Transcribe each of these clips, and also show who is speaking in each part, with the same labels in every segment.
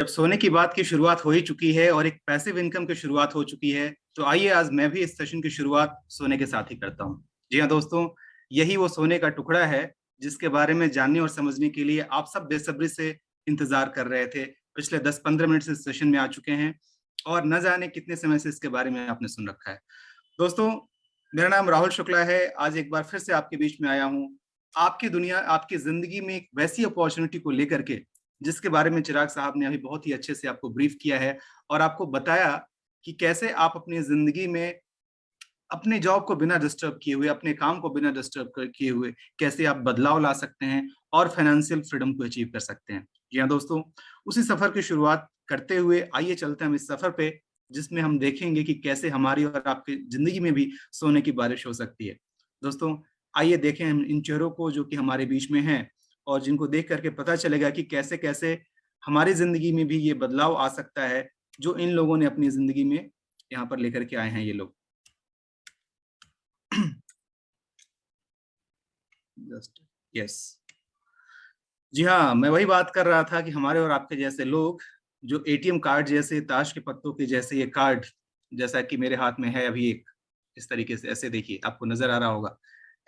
Speaker 1: जब सोने की बात की शुरुआत हो ही चुकी है और एक पैसिव इनकम की शुरुआत हो चुकी है, तो आइए आज मैं भी इस सेशन की शुरुआत सोने के साथ ही करता हूँ। जी हाँ दोस्तों, यही वो सोने का टुकड़ा है जिसके बारे में जानने और समझने के लिए आप सब बेसब्री से इंतजार कर रहे थे। पिछले 10-15 मिनट से इस सेशन में आ चुके हैं और न जाने कितने समय से इसके बारे में आपने सुन रखा है। दोस्तों, मेरा नाम राहुल शुक्ला है। आज एक बार फिर से आपके बीच में आया हूँ, आपकी दुनिया, आपकी जिंदगी में एक वैसी अपॉर्चुनिटी को लेकर के जिसके बारे में चिराग साहब ने अभी बहुत ही अच्छे से आपको ब्रीफ किया है और आपको बताया कि कैसे आप अपनी जिंदगी में अपने जॉब को बिना डिस्टर्ब किए हुए, अपने काम को बिना डिस्टर्ब किए हुए कैसे आप बदलाव ला सकते हैं और फाइनेंशियल फ्रीडम को अचीव कर सकते हैं। जी हाँ दोस्तों, उसी सफर की शुरुआत करते हुए आइए चलते हैं हम इस सफर पे, जिसमें हम देखेंगे कि कैसे हमारी और आपकी जिंदगी में भी सोने की बारिश हो सकती है। दोस्तों, आइए देखें हम इन चेहरों को जो कि हमारे बीच में हैं और जिनको देख करके पता चलेगा कि कैसे कैसे हमारी जिंदगी में भी ये बदलाव आ सकता है जो इन लोगों ने अपनी जिंदगी में यहाँ पर लेकर के आए हैं ये लोग। जस्ट यस, जी हाँ, मैं वही बात कर रहा था कि हमारे और आपके जैसे लोग जो एटीएम कार्ड जैसे, ताश के पत्तों के जैसे ये कार्ड, जैसा कि मेरे हाथ में है अभी एक, इस तरीके से ऐसे देखिए, आपको नजर आ रहा होगा।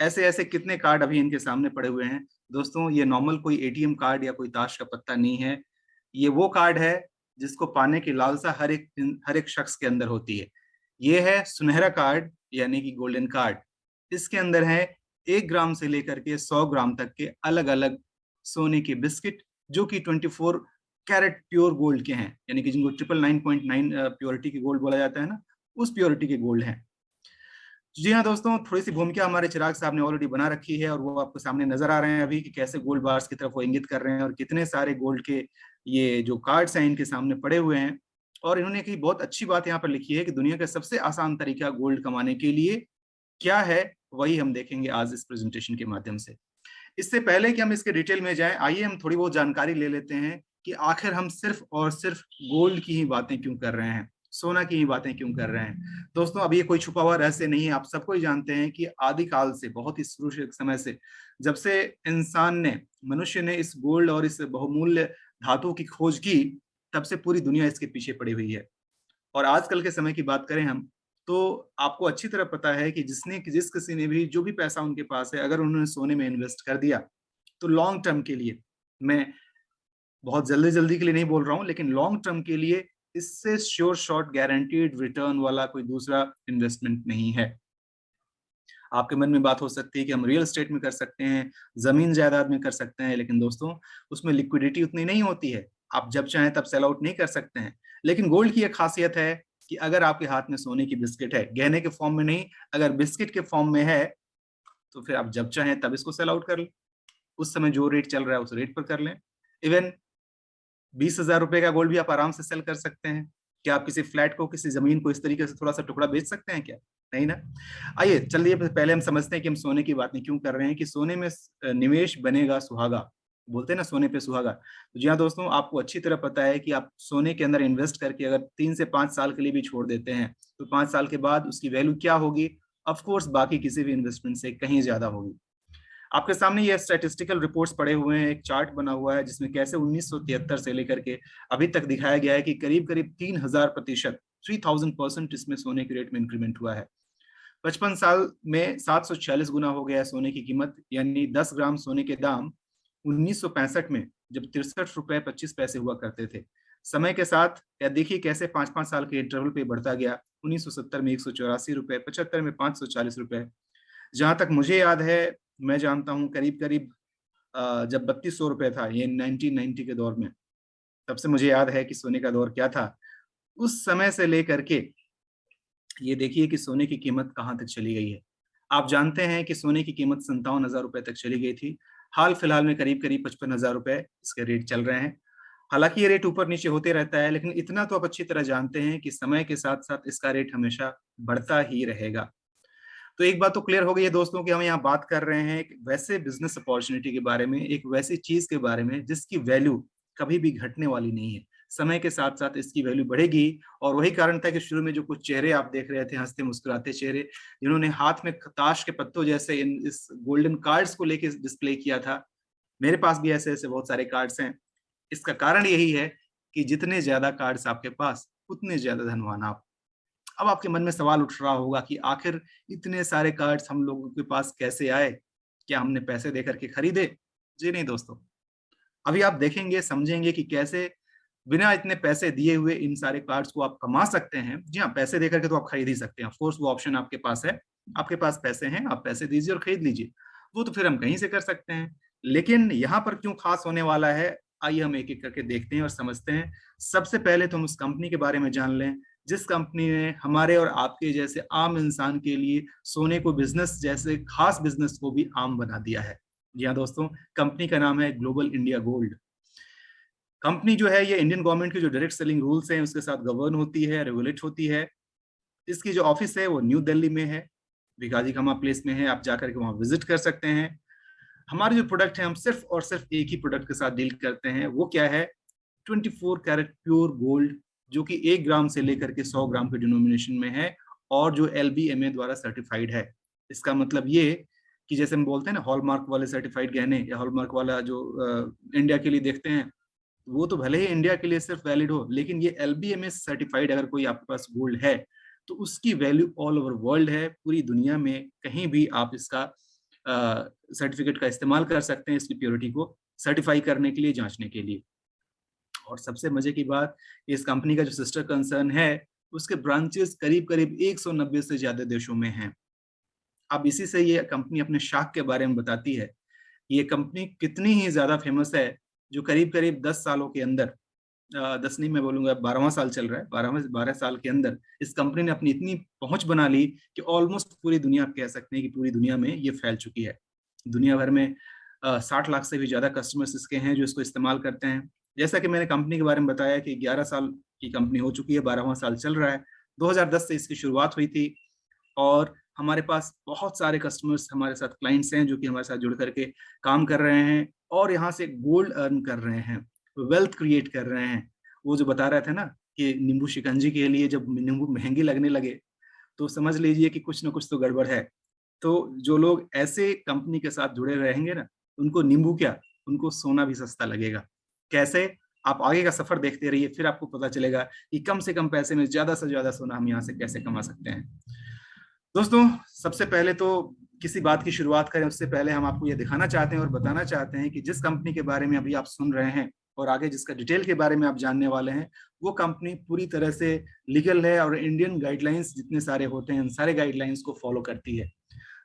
Speaker 1: ऐसे ऐसे कितने कार्ड अभी इनके सामने पड़े हुए हैं। दोस्तों, ये नॉर्मल कोई एटीएम कार्ड या कोई ताश का पत्ता नहीं है। ये वो कार्ड है जिसको पाने की लालसा हर एक शख्स के अंदर होती है। ये है सुनहरा कार्ड, यानी कि गोल्डन कार्ड। इसके अंदर है 1 ग्राम से लेकर के 100 ग्राम तक के अलग अलग सोने के बिस्किट, जो कि 24 कैरेट प्योर गोल्ड के हैं, यानी कि जिनको 999.9 प्योरिटी के गोल्ड बोला जाता है ना, उस प्योरिटी के गोल्ड हैं। जी हाँ दोस्तों, थोड़ी सी भूमिका हमारे चिराग साहब ने ऑलरेडी बना रखी है और वो आपको सामने नजर आ रहे हैं अभी कि कैसे गोल्ड बार्स की तरफ वो इंगित कर रहे हैं और कितने सारे गोल्ड के ये जो कार्ड्स हैं इनके सामने पड़े हुए हैं। और इन्होंने एक बहुत अच्छी बात यहाँ पर लिखी है कि दुनिया का सबसे आसान तरीका गोल्ड कमाने के लिए क्या है, वही हम देखेंगे आज इस प्रेजेंटेशन के माध्यम से। इससे पहले कि हम इसके डिटेल में जाएं, आइए हम थोड़ी बहुत जानकारी ले लेते हैं कि आखिर हम सिर्फ और सिर्फ गोल्ड की ही बातें क्यों कर रहे हैं, सोना की ही बातें क्यों कर रहे हैं। दोस्तों, अब ये कोई छुपा हुआ रहस्य नहीं है, आप सबको ही जानते हैं कि आदिकाल से, बहुत ही शुरू के समय से, जब से इंसान ने, मनुष्य ने इस गोल्ड और इस बहुमूल्य धातु की खोज की, तब से पूरी दुनिया इसके पीछे पड़ी हुई है। और आजकल के समय की बात करें हम, तो आपको अच्छी तरह पता है कि जिस किसी ने भी जो भी पैसा उनके पास है, अगर उन्होंने सोने में इन्वेस्ट कर दिया, तो लॉन्ग टर्म के लिए, मैं बहुत जल्दी जल्दी के लिए नहीं बोल रहा हूं, लेकिन लॉन्ग टर्म के लिए इससे श्योर शॉर्ट गारंटीड रिटर्न वाला कोई दूसरा इन्वेस्टमेंट नहीं है। आपके मन में बात हो सकती है कि हम रियल एस्टेट में कर सकते हैं, जमीन जायदाद में कर सकते हैं, लेकिन दोस्तों, उसमें लिक्विडिटी उतनी नहीं होती है। आप जब चाहें तब सेल आउट नहीं कर सकते हैं। लेकिन गोल्ड की एक खासियत है कि अगर आपके हाथ में सोने की बिस्किट है, गहने के फॉर्म में नहीं, अगर बिस्किट के फॉर्म में है, तो फिर आप जब चाहें तब इसको सेल आउट कर लें। उस समय जो रेट चल रहा है उस रेट पर कर लें। इवन 20,000 रुपए का गोल्ड भी आप आराम से सेल कर सकते हैं। क्या आप किसी फ्लैट को, किसी जमीन को इस तरीके से थोड़ा सा टुकड़ा बेच सकते हैं क्या? नहीं ना। आइए चलिए पहले हम समझते हैं कि हम सोने की बात नहीं क्यों कर रहे हैं, कि सोने में निवेश बनेगा सुहागा, बोलते हैं ना, सोने पे सुहागा। तो जी हाँ दोस्तों, आपको अच्छी तरह पता है कि आप सोने के अंदर इन्वेस्ट करके अगर 3 से 5 साल के लिए भी छोड़ देते हैं, तो 5 साल के बाद उसकी वैल्यू क्या होगी? ऑफ कोर्स बाकी किसी भी इन्वेस्टमेंट से कहीं ज्यादा होगी। आपके सामने ये स्टैटिस्टिकल रिपोर्ट्स पड़े हुए हैं, एक चार्ट बना हुआ है जिसमें कैसे 1973 से लेकर के अभी तक दिखाया गया है कि करीब करीब 3000%, 3000% इसमें सोने के रेट में इंक्रीमेंट हुआ है। 55 साल में 746 गुना हो गया है सोने की कीमत, यानी 10 ग्राम सोने के दाम 1965 में, जब 63 रुपए 25 पैसे हुआ करते थे, समय के साथ या देखिए कैसे 5-5 साल के इंटरवल पे बढ़ता गया। 1970 में 184 रुपए, 75 में 540 रुपए। जहां तक मुझे याद है, मैं जानता हूं करीब करीब जब 3200 रुपए था, ये 1990 के दौर में, तब से मुझे याद है कि सोने का दौर क्या था। उस समय से लेकर के ये देखिए कि सोने की कीमत कहाँ तक चली गई है। आप जानते हैं कि सोने की कीमत 57,000 रुपए तक चली गई थी। हाल फिलहाल में करीब करीब 55,000 रुपए इसके रेट चल रहे हैं। हालांकि ये रेट ऊपर नीचे होते रहता है, लेकिन इतना तो आप अच्छी तरह जानते हैं कि समय के साथ साथ इसका रेट हमेशा बढ़ता ही रहेगा। तो एक बात तो क्लियर हो गई है दोस्तों कि हम यहाँ बात कर रहे हैं एक वैसे बिजनेस अपॉर्चुनिटी के बारे में, एक वैसी चीज के बारे में जिसकी वैल्यू कभी भी घटने वाली नहीं है। समय के साथ साथ इसकी वैल्यू बढ़ेगी। और वही कारण था कि शुरू में जो कुछ चेहरे आप देख रहे थे, हंसते मुस्कुराते चेहरे, जिन्होंने हाथ में ताश के पत्तों जैसे इस गोल्डन कार्ड्स को लेके डिस्प्ले किया था, मेरे पास भी ऐसे ऐसे बहुत सारे कार्ड्स हैं। इसका कारण यही है कि जितने ज्यादा कार्ड्स आपके पास उतने ज्यादा धनवान आप। अब आपके मन में सवाल उठ रहा होगा कि आखिर इतने सारे कार्ड्स हम लोगों के पास कैसे आए, क्या हमने पैसे देकर के खरीदे? जी नहीं दोस्तों, अभी आप देखेंगे समझेंगे कि कैसे बिना इतने पैसे दिए हुए इन सारे कार्ड्स को आप कमा सकते हैं। जी हाँ, पैसे देकर के तो आप खरीद ही सकते हैं, ऑफ कोर्स वो ऑप्शन आपके पास है, आपके पास पैसे हैं, आप पैसे दीजिए और खरीद लीजिए, वो तो फिर हम कहीं से कर सकते हैं। लेकिन यहाँ पर क्यों खास होने वाला है, आइए हम एक एक करके देखते हैं और समझते हैं। सबसे पहले तो हम उस कंपनी के बारे में जान लें जिस कंपनी ने हमारे और आपके जैसे आम इंसान के लिए सोने को बिजनेस जैसे खास बिजनेस को भी आम बना दिया है। जी हाँ दोस्तों, कंपनी का नाम है ग्लोबल इंडिया गोल्ड। कंपनी जो है ये इंडियन गवर्नमेंट के जो डायरेक्ट सेलिंग रूल्स हैं उसके साथ गवर्न होती है, रेगुलेट होती है। इसकी जो ऑफिस है वो न्यू दिल्ली में है, भिकाजी खमा प्लेस में है, आप जाकर के वहां विजिट कर सकते हैं। हमारे जो प्रोडक्ट है हम सिर्फ और सिर्फ एक ही प्रोडक्ट के साथ डील करते हैं, वो क्या है? 24 कैरेट प्योर गोल्ड, जो कि 1 ग्राम से लेकर के 100 ग्राम के डिनोमिनेशन में है और जो LBMA द्वारा सर्टिफाइड है। इसका मतलब ये कि जैसे हम बोलते हैं ना हॉलमार्क वाले सर्टिफाइड गहने या हॉलमार्क वाला जो इंडिया के लिए देखते हैं, वो तो भले ही इंडिया के लिए सिर्फ वैलिड हो, लेकिन ये LBMA सर्टिफाइड अगर कोई आपके पास गोल्ड है तो उसकी वैल्यू ऑल ओवर वर्ल्ड है, पूरी दुनिया में कहीं भी आप इसका सर्टिफिकेट का इस्तेमाल कर सकते हैं इसकी प्योरिटी को सर्टिफाई करने के लिए, जांचने के लिए। और सबसे मजे की बात, इस कंपनी का जो सिस्टर कंसर्न है उसके ब्रांचेस करीब करीब 190 से ज्यादा देशों में हैं। अब इसी से ये कंपनी अपने शाख के बारे में बताती है। ये कंपनी कितनी ही ज्यादा फेमस है, जो करीब करीब 10 सालों के अंदर 10 नहीं मैं बोलूंगा 12वां साल चल रहा है, 12 साल के अंदर इस कंपनी ने अपनी इतनी पहुंच बना ली कि ऑलमोस्ट पूरी दुनिया, आप कह सकते हैं कि पूरी दुनिया में ये फैल चुकी है। दुनिया भर में 60 लाख से भी ज्यादा कस्टमर्स इसके हैं जो इसको इस्तेमाल करते हैं। जैसा कि मैंने कंपनी के बारे में बताया कि 11 साल की कंपनी हो चुकी है, 12वां साल चल रहा है। 2010 से इसकी शुरुआत हुई थी और हमारे पास बहुत सारे कस्टमर्स, हमारे साथ क्लाइंट्स हैं जो कि हमारे साथ जुड़ करके काम कर रहे हैं और यहाँ से गोल्ड अर्न कर रहे हैं, वेल्थ क्रिएट कर रहे हैं। वो जो बता रहे थे ना कि नींबू शिकंजी के लिए जब नींबू महंगे लगने लगे तो समझ लीजिए कि कुछ ना कुछ तो गड़बड़ है। तो जो लोग ऐसे कंपनी के साथ जुड़े रहेंगे ना, उनको नींबू क्या, उनको सोना भी सस्ता लगेगा। कैसे? आप आगे का सफर देखते रहिए, फिर आपको पता चलेगा कि कम से कम पैसे में ज्यादा से ज्यादा सोना हम यहाँ से कैसे कमा सकते हैं। दोस्तों, सबसे पहले तो किसी बात की शुरुआत करें उससे पहले हम आपको ये दिखाना चाहते हैं और बताना चाहते हैं कि जिस कंपनी के बारे में अभी आप सुन रहे हैं और आगे जिसका डिटेल के बारे में आप जानने वाले हैं, वो कंपनी पूरी तरह से लीगल है और इंडियन गाइडलाइंस जितने सारे होते हैं उन सारे गाइडलाइंस को फॉलो करती है।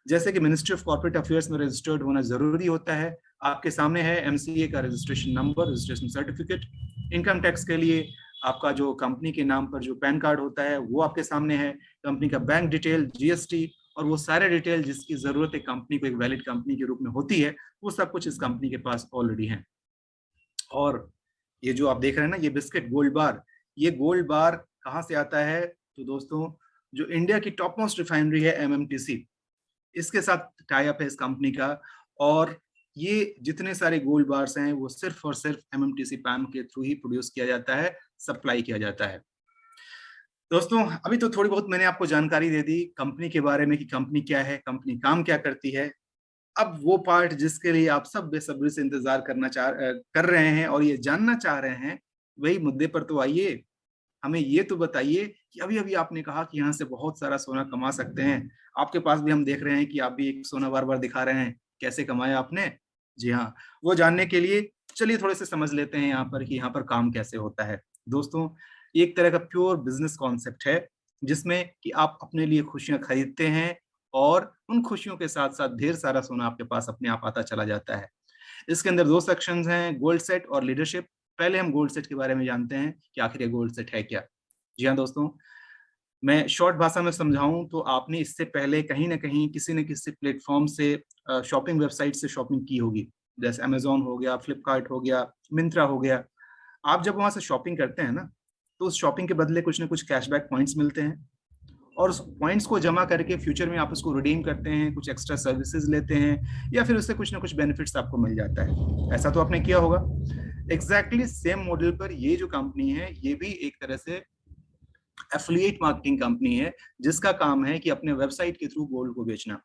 Speaker 1: जैसे कि मिनिस्ट्री ऑफ कॉर्पोरेट अफेयर्स में रजिस्टर्ड होना जरूरी होता है। आपके सामने है MCA का registration number, registration certificate. Income tax के लिए आपका जो कंपनी के नाम पर जो पैन कार्ड होता है वो आपके सामने है, कंपनी का बैंक डिटेल, GST और वो सारे डिटेल जिसकी जरूरत है कंपनी को एक वैलिड कंपनी के रूप में होती है, वो सब कुछ इस कंपनी के पास ऑलरेडी है। और ये जो आप देख रहे हैं ना, ये बिस्किट गोल्ड बार, ये गोल्ड बार कहाँ से आता है? तो दोस्तों, जो इंडिया की टॉप मोस्ट रिफाइनरी है MMTC, इसके साथ टाई अप है इस कंपनी का। और ये जितने सारे गोल्ड बार्स हैं वो सिर्फ और सिर्फ MMTC पैम के थ्रू ही प्रोड्यूस किया जाता है, सप्लाई किया जाता है। दोस्तों, अभी तो थोड़ी बहुत मैंने आपको जानकारी दे दी कंपनी के बारे में कि कंपनी क्या है, कंपनी काम क्या करती है। अब वो पार्ट जिसके लिए आप सब बेसब्री से इंतजार कर रहे हैं और ये जानना चाह रहे हैं, वही मुद्दे पर तो आइए। हमें ये तो बताइए कि अभी अभी आपने कहा कि यहाँ से बहुत सारा सोना कमा सकते हैं, आपके पास भी हम देख रहे हैं कि आप भी एक सोना बार बार दिखा रहे हैं, कैसे कमाया आपने? जी हाँ, वो जानने के लिए चलिए थोड़े से समझ लेते हैं यहाँ पर कि यहाँ पर काम कैसे होता है। दोस्तों, ये एक तरह का प्योर बिजनेस कॉन्सेप्ट है जिसमें कि आप अपने लिए खुशियां खरीदते हैं और उन खुशियों के साथ साथ ढेर सारा सोना आपके पास अपने आप आता चला जाता है। इसके अंदर 2 सेक्शंस हैं, गोल्ड सेट और लीडरशिप। पहले हम गोल्ड सेट के बारे में जानते हैं कि आखिर ये गोल्ड सेट है क्या। जी हाँ दोस्तों, मैं शॉर्ट भाषा में समझाऊं तो आपने इससे पहले कहीं ना कहीं किसी न किसी प्लेटफॉर्म से शॉपिंग वेबसाइट से शॉपिंग की होगी, जैसे अमेजोन हो गया, फ्लिपकार्ट हो गया, मिंत्रा हो गया। आप जब वहां से शॉपिंग करते हैं ना, तो उस शॉपिंग के बदले कुछ ना कुछ कैशबैक पॉइंट्स मिलते हैं और उस पॉइंट्स को जमा करके फ्यूचर में आप उसको रिडीम करते हैं, कुछ एक्स्ट्रा सर्विसेज लेते हैं या फिर उससे कुछ ना कुछ बेनिफिट्स आपको मिल जाता है। ऐसा तो आपने किया होगा। एग्जैक्टली सेम मॉडल पर ये जो कंपनी है ये भी एक तरह से एफिलिएट मार्केटिंग कंपनी है, जिसका काम है कि अपने वेबसाइट के थ्रू गोल्ड को बेचना।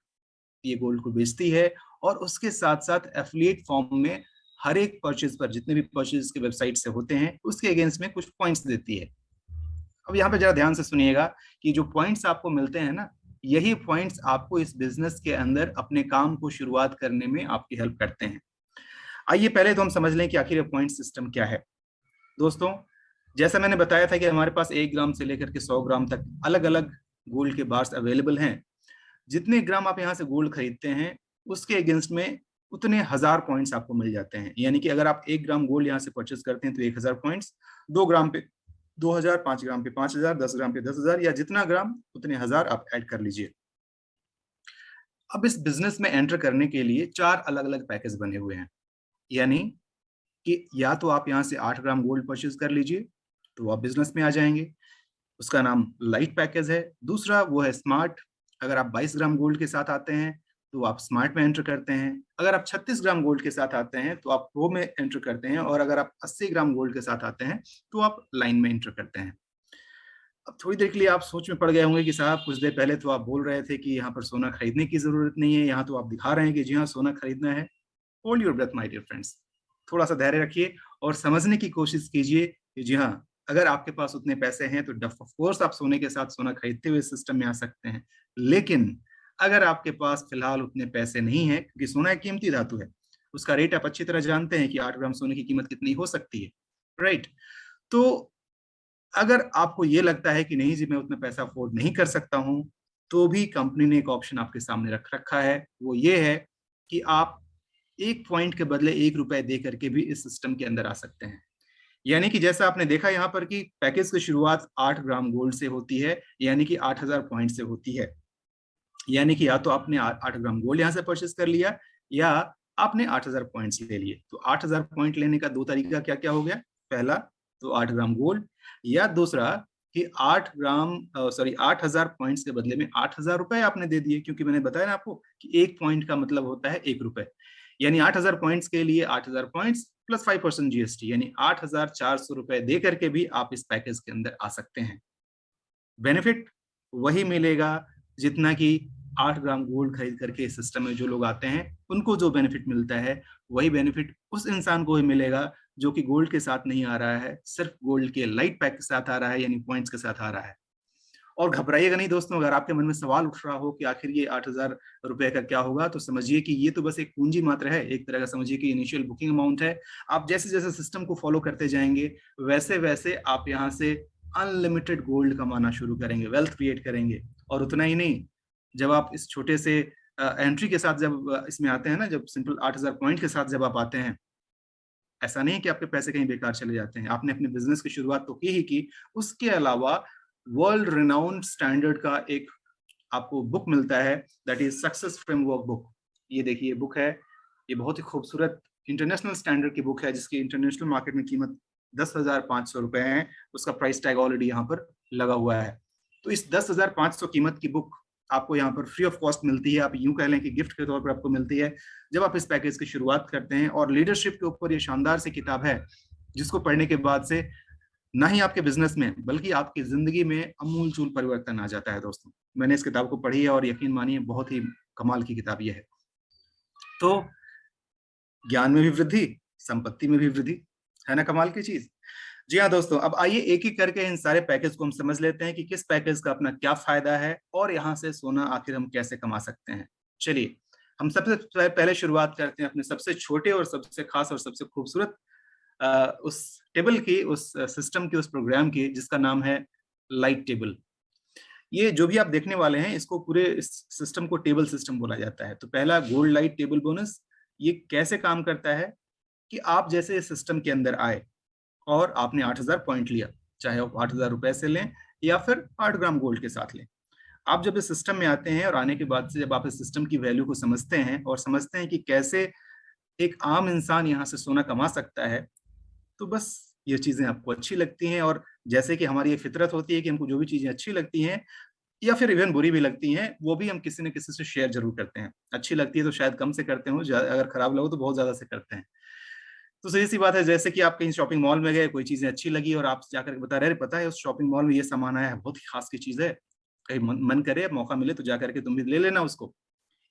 Speaker 1: ये गोल्ड को बेचती है और उसके साथ साथ एफिलिएट फॉर्म में हर एक परचेज पर, जितने भी परचेज के वेबसाइट से होते हैं, उसके अगेंस्ट में कुछ पॉइंट्स देती है। अब यहाँ पे जरा ध्यान से सुनिएगा कि जो पॉइंट्स आपको मिलते हैं ना, यही पॉइंट्स आपको इस बिजनेस के अंदर अपने काम को शुरुआत करने में आपकी हेल्प करते हैं। आइए पहले तो हम समझ लें कि आखिर ये पॉइंट सिस्टम क्या है। दोस्तों, जैसा मैंने बताया था कि हमारे पास 1 ग्राम से लेकर के 100 ग्राम तक अलग अलग गोल्ड के बार्स अवेलेबल हैं। जितने ग्राम आप यहाँ से गोल्ड खरीदते हैं, उसके अगेंस्ट में उतने 1000 पॉइंट्स आपको मिल जाते हैं। यानी कि अगर आप 1 ग्राम गोल्ड यहाँ से परचेज करते हैं तो 1000 पॉइंट्स, 2 ग्राम पे 2000, 5 ग्राम पे 5000, 10 ग्राम पे 10,000, या जितना ग्राम उतने 1000 आप ऐड कर लीजिए। अब इस बिजनेस में एंटर करने के लिए 4 अलग अलग पैकेज बने हुए हैं। यानी कि या तो आप यहाँ से 8 ग्राम गोल्ड परचेज कर लीजिए तो आप बिजनेस में आ जाएंगे, उसका नाम लाइट पैकेज है। दूसरा वो है स्मार्ट। अगर आप 22 ग्राम गोल्ड के साथ आते हैं तो आप स्मार्ट में एंटर करते हैं। अगर आप 36 ग्राम गोल्ड के साथ आते हैं तो आप प्रो में एंटर करते हैं। और अगर आप 80 ग्राम गोल्ड के साथ आते हैं तो आप लाइन में एंटर करते हैं। अब थोड़ी देर के लिए आप सोच में पड़ गए होंगे कि साहब कुछ देर पहले तो आप बोल रहे थे कि यहाँ पर सोना खरीदने की जरूरत नहीं है, यहाँ तो आप दिखा रहे हैं कि जी हाँ सोना खरीदना है। Hold your breath my dear friends, थोड़ा सा धैर्य रखिए और समझने की कोशिश कीजिए कि जी हाँ, अगर आपके पास उतने पैसे हैं तो ऑफ कोर्स आप सोने के साथ सोना खरीदते हुए सिस्टम में आ सकते हैं। लेकिन अगर आपके पास फिलहाल उतने पैसे नहीं है, क्योंकि सोना एक कीमती धातु है, उसका रेट आप अच्छी तरह जानते हैं कि 8 ग्राम सोने की कीमत कितनी हो सकती है, राइट? तो अगर आपको ये लगता है कि नहीं जी मैं उतना पैसा अफोर्ड नहीं कर सकता हूं, तो भी कंपनी ने एक ऑप्शन आपके सामने रख रखा है। वो ये है कि आप 1 पॉइंट के बदले 1 रुपए दे करके भी इस सिस्टम के अंदर आ सकते हैं। यानी कि जैसा आपने देखा यहाँ पर कि पैकेज की शुरुआत 8 ग्राम गोल्ड से होती है, यानी कि 8000 पॉइंट से होती है। यानी कि या तो आपने 8 ग्राम गोल्ड यहाँ से परचेस कर लिया, या आपने 8000 पॉइंट्स ले लिए। तो 8000 पॉइंट लेने का दो तरीका क्या क्या हो गया? पहला तो 8 ग्राम गोल्ड, या दूसरा कि 8000 पॉइंट्स के बदले में 8000 रुपए आपने दे दिए, क्योंकि मैंने बताया ना आपको कि 1 पॉइंट का मतलब होता है 1 रुपए। यानी 8000 पॉइंट्स के लिए 8000 पॉइंट्स प्लस 5% जीएसटी, यानी 8400 रुपए दे करके भी आप इस पैकेज के अंदर आ सकते हैं। बेनिफिट वही मिलेगा जितना कि 8 ग्राम गोल्ड खरीद करके इस सिस्टम में जो लोग आते हैं उनको जो बेनिफिट मिलता है, वही बेनिफिट उस इंसान को ही मिलेगा जो कि गोल्ड के साथ नहीं आ रहा है, सिर्फ गोल्ड के लाइट पैक के साथ आ रहा है, यानी पॉइंट्स के साथ आ रहा है। और घबराइएगा नहीं दोस्तों, अगर आपके मन में सवाल उठ रहा हो कि आखिर ये 8000 रुपए का क्या होगा, तो समझिए कि ये तो बस एक पूंजी मात्र है, एक तरह का समझिए कि इनिशियल बुकिंग अमाउंट है। आप जैसे जैसे सिस्टम को फॉलो करते जाएंगे, वैसे वैसे आप यहाँ से अनलिमिटेड गोल्ड कमाना शुरू करेंगे, वेल्थ क्रिएट करेंगे। और उतना ही नहीं, जब आप इस छोटे से एंट्री के साथ जब इसमें आते हैं ना, जब सिंपल 8000 पॉइंट के साथ जब आप आते हैं, ऐसा नहीं है कि आपके पैसे कहीं बेकार चले जाते हैं। आपने अपने बिजनेस की शुरुआत तो की ही की, उसके अलावा वर्ल्ड रिनाउंड स्टैंडर्ड का एक आपको बुक मिलता है, that is success framework book. ये देखिए बुक है, ये बहुत ही खूबसूरत इंटरनेशनल स्टैंडर्ड की बुक है, जिसकी इंटरनेशनल मार्केट में कीमत 10,500 रुपए है। उसका प्राइस टैग ऑलरेडी यहाँ पर लगा हुआ है। तो इस 10,500 कीमत की बुक आपको यहाँ पर फ्री ऑफ कॉस्ट मिलती है। आप यूं कह लें कि गिफ्ट के तौर पर आपको मिलती है जब आप इस पैकेज की शुरुआत करते हैं। और लीडरशिप के ऊपर ये शानदार सी किताब है, जिसको पढ़ने के बाद से ना ही आपके बिजनेस में बल्कि आपकी जिंदगी में अमूलचूल परिवर्तन आ जाता है। दोस्तों, मैंने इस किताब को पढ़ी है और यकीन मानिए बहुत ही कमाल की किताब यह है। तो ज्ञान में भी वृद्धि, संपत्ति में भी वृद्धि, है ना कमाल की चीज? जी हाँ दोस्तों, अब आइए एक एक करके इन सारे पैकेज को हम समझ लेते हैं कि किस पैकेज का अपना क्या फायदा है और यहाँ से सोना आखिर हम कैसे कमा सकते हैं। चलिए, हम सबसे पहले शुरुआत करते हैं अपने सबसे छोटे और सबसे खास और सबसे खूबसूरत उस टेबल की, उस सिस्टम की, उस प्रोग्राम की, जिसका नाम है लाइट टेबल। ये जो भी आप देखने वाले हैं, इसको पूरे इस सिस्टम को टेबल सिस्टम बोला जाता है। तो पहला गोल्ड लाइट टेबल बोनस, ये कैसे काम करता है कि आप जैसे इस सिस्टम के अंदर आए और आपने 8000 पॉइंट लिया, चाहे आप 8000 रुपए से लें या फिर 8 ग्राम गोल्ड के साथ लें। आप जब इस सिस्टम में आते हैं और आने के बाद से जब आप इस सिस्टम की वैल्यू को समझते हैं और समझते हैं कि कैसे एक आम इंसान यहाँ से सोना कमा सकता है, तो बस ये चीजें आपको अच्छी लगती हैं। और जैसे कि हमारी ये फितरत होती है कि हमको जो भी चीजें अच्छी लगती हैं या फिर इवन बुरी भी लगती हैं, वो भी हम किसी न किसी से शेयर जरूर करते हैं। अच्छी लगती है तो शायद कम से करते हो, अगर खराब लगो तो बहुत ज्यादा से करते हैं। तो सही सी बात है, जैसे कि आप कहीं शॉपिंग मॉल में गए, कोई चीजें अच्छी लगी और आप जाकर के बता रहे, पता है उस शॉपिंग मॉल में ये सामान आया है, बहुत ही खास की चीज है, कहीं मन करे, मौका मिले तो जाकर के तुम भी ले लेना उसको।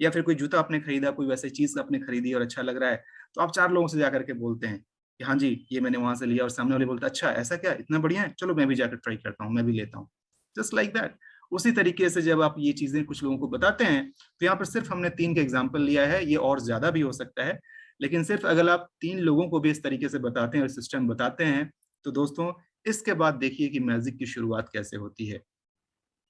Speaker 1: या फिर कोई जूता आपने खरीदा, कोई वैसे चीज आपने खरीदी और अच्छा लग रहा है, तो आप 4 लोगों से जाकर के बोलते हैं कि हाँ जी, ये मैंने वहां से लिया, और सामने वाले बोलता है अच्छा ऐसा क्या, इतना बढ़िया है, चलो मैं भी जाकर ट्राई करता हूँ, मैं भी लेता हूँ। Just like that. उसी तरीके से जब आप ये चीजें कुछ लोगों को बताते हैं, तो यहाँ पर सिर्फ हमने 3 का एग्जाम्पल लिया है, ये और ज्यादा भी हो सकता है, लेकिन सिर्फ अगर आप 3 लोगों को भी इस तरीके से बताते हैं और सिस्टम बताते हैं, तो दोस्तों इसके बाद देखिए कि मैजिक की शुरुआत कैसे होती है।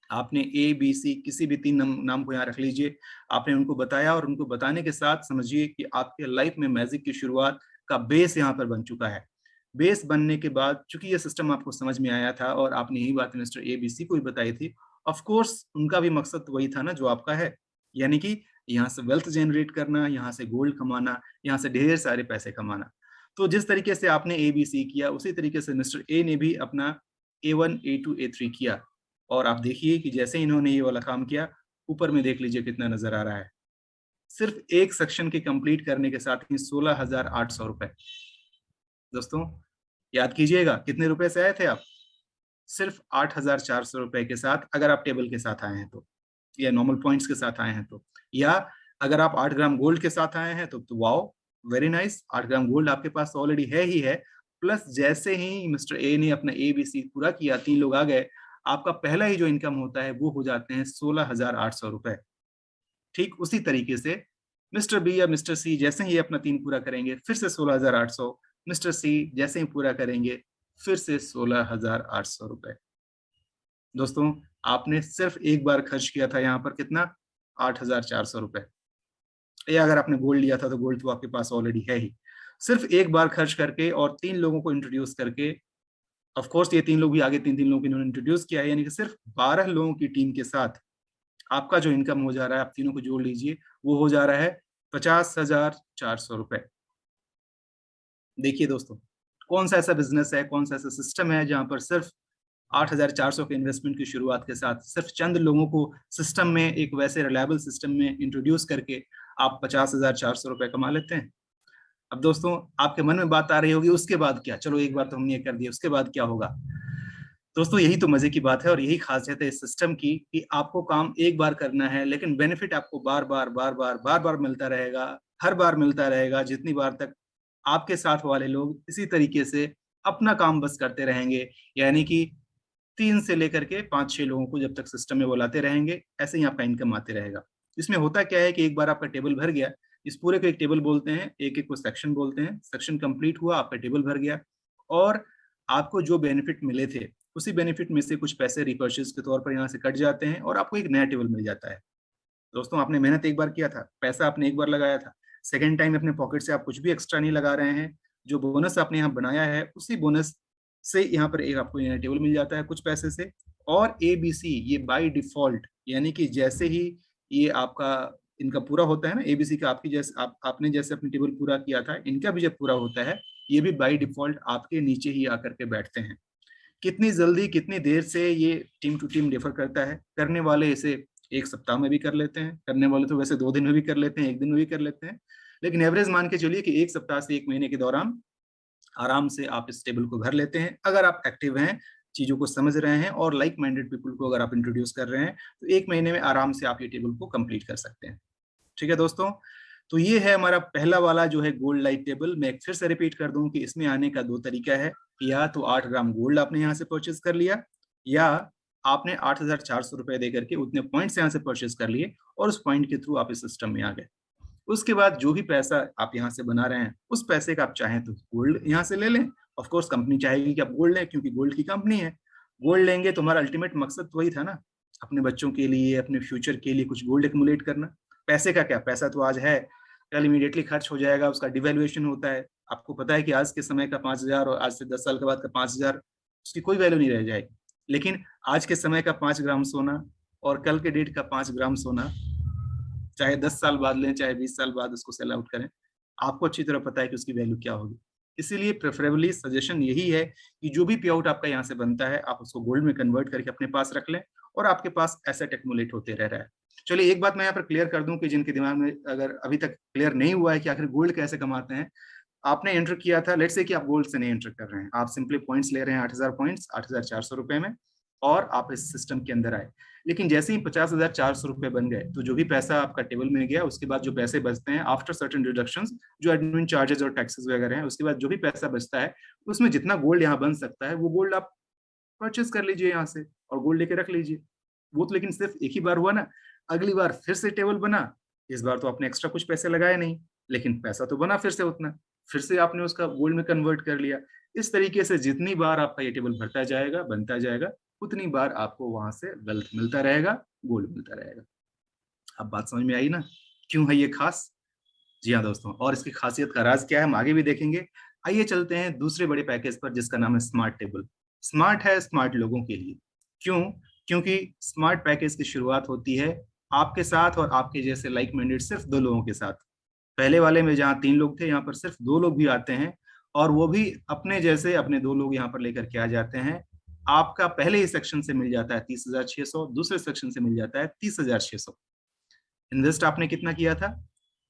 Speaker 1: आपने ए बी सी किसी भी 3 नाम को यहाँ रख लीजिए, आपने उनको बताया और उनको बताने के साथ समझिए कि आपके लाइफ में मैजिक की शुरुआत का बेस यहाँ पर बन चुका है। बेस बनने के बाद चूंकि ये सिस्टम आपको समझ में आया था और आपने यही बात मिस्टर ए बी सी को भी बताई थी, ऑफ कोर्स उनका भी मकसद तो वही था ना जो आपका है, यानी कि यहाँ से वेल्थ जनरेट करना, यहाँ से गोल्ड कमाना, यहाँ से ढेर सारे पैसे कमाना। तो जिस तरीके से आपने ए बी सी किया, उसी तरीके से मिस्टर ए ने भी अपना A1 A2 A3 किया, और आप देखिए कि जैसे इन्होंने ये वाला काम किया, ऊपर में देख लीजिए कितना नजर आ रहा है। सिर्फ एक सेक्शन के कंप्लीट करने के साथ ही 16,800 रुपए। दोस्तों याद कीजिएगा कितने रुपए से आए थे आप? सिर्फ 8,400 रुपए के साथ, अगर आप टेबल के साथ आए हैं तो, या नॉर्मल पॉइंट्स के साथ आए हैं तो, या अगर आप 8 ग्राम गोल्ड के साथ आए हैं तो wow, very nice, 8 gram gold आपके पास ऑलरेडी है ही है। प्लस जैसे ही मिस्टर ए ने अपना ए बी सी पूरा किया, 3 लोग आ गए, आपका पहला ही जो इनकम होता है वो हो जाते हैं 16,800 रुपए। ठीक उसी तरीके से मिस्टर बी या मिस्टर सी जैसे ही अपना 3 पूरा करेंगे, फिर से 16,800, मिस्टर सी जैसे ही पूरा करेंगे, फिर से 16,800 रुपए। दोस्तों आपने सिर्फ एक बार खर्च किया था यहाँ पर कितना? 8,400 रुपए। या अगर आपने गोल्ड लिया था तो गोल्ड तो आपके पास ऑलरेडी है ही। सिर्फ एक बार खर्च करके और 3 लोगों को इंट्रोड्यूस करके, ऑफ कोर्स ये 3 लोग भी आगे 3-3 लोगों को इन्होंने इंट्रोड्यूस किया है, यानी कि सिर्फ 12 लोगों की टीम के साथ आपका जो इनकम हो जा रहा है, आप तीनों को जोड़ लीजिए, वो हो जा रहा है 50,400 रुपए। देखिए दोस्तों, कौन सा ऐसा बिजनेस है, कौन सा ऐसा सिस्टम है जहां पर सिर्फ 8,400 के इन्वेस्टमेंट की शुरुआत के साथ सिर्फ चंद लोगों को सिस्टम में, एक वैसे रिलायबल सिस्टम में इंट्रोड्यूस करके आप 50,400 रुपए कमा लेते हैं। अब दोस्तों आपके मन में बात आ रही होगी उसके बाद क्या, चलो एक बार तो हमने ये कर दिया, उसके बाद क्या होगा? दोस्तों यही तो मजे की बात है और यही खासियत है इस सिस्टम की, कि आपको काम एक बार करना है, लेकिन बेनिफिट आपको बार बार बार बार बार बार मिलता रहेगा, हर बार मिलता रहेगा, जितनी बार तक आपके साथ वाले लोग इसी तरीके से अपना काम बस करते रहेंगे। यानी कि 3 से लेकर के 5-6 लोगों को जब तक सिस्टम में बुलाते रहेंगे, ऐसे ही आपका इनकम आते रहेगा। इसमें होता क्या है कि एक बार आपका टेबल भर गया, इस पूरे को एक टेबल बोलते हैं, एक एक को सेक्शन बोलते हैं, सेक्शन कंप्लीट हुआ, आपका टेबल भर गया, और आपको जो बेनिफिट मिले थे उसी बेनिफिट में से कुछ पैसे रिपर्चेज के तौर पर यहाँ से कट जाते हैं और आपको एक नया टेबल मिल जाता है। दोस्तों आपने मेहनत एक बार किया था, पैसा आपने एक बार लगाया था, सेकेंड टाइम अपने पॉकेट से आप कुछ भी एक्स्ट्रा नहीं लगा रहे हैं, जो बोनस आपने यहाँ बनाया है उसी बोनस से यहाँ पर एक आपको नया टेबल मिल जाता है कुछ पैसे से। और ए बी सी ये बाय डिफॉल्ट, यानी कि जैसे ही ये आपका इनका पूरा होता है ना, एबीसी का आपकी जैसे आपने जैसे अपनी टेबल पूरा किया था, इनका भी जब पूरा होता है, ये भी बाय डिफॉल्ट आपके नीचे ही आकर के बैठते हैं। कितनी जल्दी कितनी देर से ये टीम टू टीम डिफर करता है, करने वाले इसे 1 सप्ताह में भी कर लेते हैं, करने वाले तो वैसे 2 दिन में भी कर लेते हैं, 1 दिन में भी कर लेते हैं, लेकिन एवरेज मान के चलिए कि 1 सप्ताह से 1 महीने के दौरान आराम से आप इस टेबल को भर लेते हैं, अगर आप एक्टिव हैं, चीजों को समझ रहे हैं और लाइक माइंडेड पीपल को अगर आप इंट्रोड्यूस कर रहे हैं, तो 1 महीने में आराम से आप ये टेबल को कंप्लीट कर सकते हैं। ठीक है दोस्तों, तो ये है हमारा पहला वाला जो है गोल्ड लाइट टेबल। मैं फिर से रिपीट कर दूं कि इसमें आने का 2 तरीका है, या तो 8 ग्राम गोल्ड आपने यहाँ से परचेज कर लिया, या आपने 8,400 रुपए देकर के उतने पॉइंट्स यहाँ से परचेज कर लिए और उस पॉइंट के थ्रू आप इस सिस्टम में आ गए। उसके बाद जो भी पैसा आप यहाँ से बना रहे हैं, उस पैसे का आप चाहें तो गोल्ड यहाँ से ले लें। ऑफ कोर्स कंपनी चाहेगी कि आप गोल्ड लें, क्योंकि गोल्ड की कंपनी है। गोल्ड लेंगे तो हमारा अल्टीमेट मकसद तो वही था ना, अपने बच्चों के लिए, अपने फ्यूचर के लिए कुछ गोल्ड एक्मुलेट करना। पैसे का क्या, पैसा तो आज है, कल इमीडिएटली खर्च हो जाएगा, उसका डिवेल्युएशन होता है। आपको पता है कि आज के समय का 5,000 और आज से 10 साल के बाद का 5,000, उसकी कोई वैल्यू नहीं रह जाएगी। लेकिन आज के समय का 5 ग्राम सोना और कल के डेट का 5 ग्राम सोना, चाहे 10 साल बाद लें, चाहे 20 साल बाद उसको सेल आउट करें, आपको अच्छी तरह पता है कि उसकी वैल्यू क्या होगी। इसीलिए प्रेफरेबली सजेशन यही है कि जो भी पे आउट आपका यहाँ से बनता है, आप उसको गोल्ड में कन्वर्ट करके अपने पास रख लें और आपके पास एसेट एक्मुलेट होते रह रहा है। चलिए एक बात मैं यहाँ पर क्लियर कर दूं कि जिनके दिमाग में अगर अभी तक क्लियर नहीं हुआ है कि आखिर गोल्ड कैसे कमाते हैं, आपने एंटर किया था, लेट्स से कि आप गोल्ड से नहीं एंटर कर रहे हैं, आप सिंपली पॉइंट्स ले रहे हैं, 8,000 पॉइंट्स 8,400 रुपए में, और आप इस सिस्टम के अंदर आए। लेकिन जैसे ही 50,400 रुपए बन गए, तो जो भी पैसा आपका टेबल में गया, उसके बाद जो पैसे बचते हैं आफ्टर सर्टेन डिडक्शंस, जो एडमिन चार्जेस और टैक्सेस वगैरह हैं, उसके बाद जो भी पैसा बचता है, उसमें जितना गोल्ड यहाँ बन सकता है वो गोल्ड आप परचेज कर लीजिए यहाँ से और गोल्ड लेके रख लीजिए। वो तो लेकिन सिर्फ एक ही बार हुआ ना, अगली बार फिर से टेबल बना, इस बार तो आपने एक्स्ट्रा कुछ पैसे लगाए नहीं, लेकिन पैसा तो बना फिर से उतना, फिर से आपने उसका गोल्ड में कन्वर्ट कर लिया। इस तरीके से जितनी बार आपका ये टेबल भरता जाएगा, बनता जाएगा, उतनी बार आपको वहां से वेल्थ मिलता रहेगा, गोल्ड मिलता रहेगा। अब बात समझ में आई ना, क्यों है ये खास? जी हाँ दोस्तों, और इसकी खासियत का राज क्या है हम आगे भी देखेंगे। आइए चलते हैं दूसरे बड़े पैकेज पर, जिसका नाम है स्मार्ट टेबल। स्मार्ट है स्मार्ट लोगों के लिए। क्यों? क्योंकि स्मार्ट पैकेज की शुरुआत होती है आपके साथ और आपके जैसे लाइक माइंडेड सिर्फ 2 लोगों के साथ। पहले वाले में जहाँ 3 लोग थे, यहाँ पर सिर्फ 2 लोग भी आते हैं, और वो भी अपने जैसे अपने 2 लोग यहाँ पर लेकर के आ जाते हैं। आपका पहले ही सेक्शन से मिल जाता है 30,600, दूसरे सेक्शन से मिल जाता है 30,600। इन्वेस्ट आपने कितना किया था?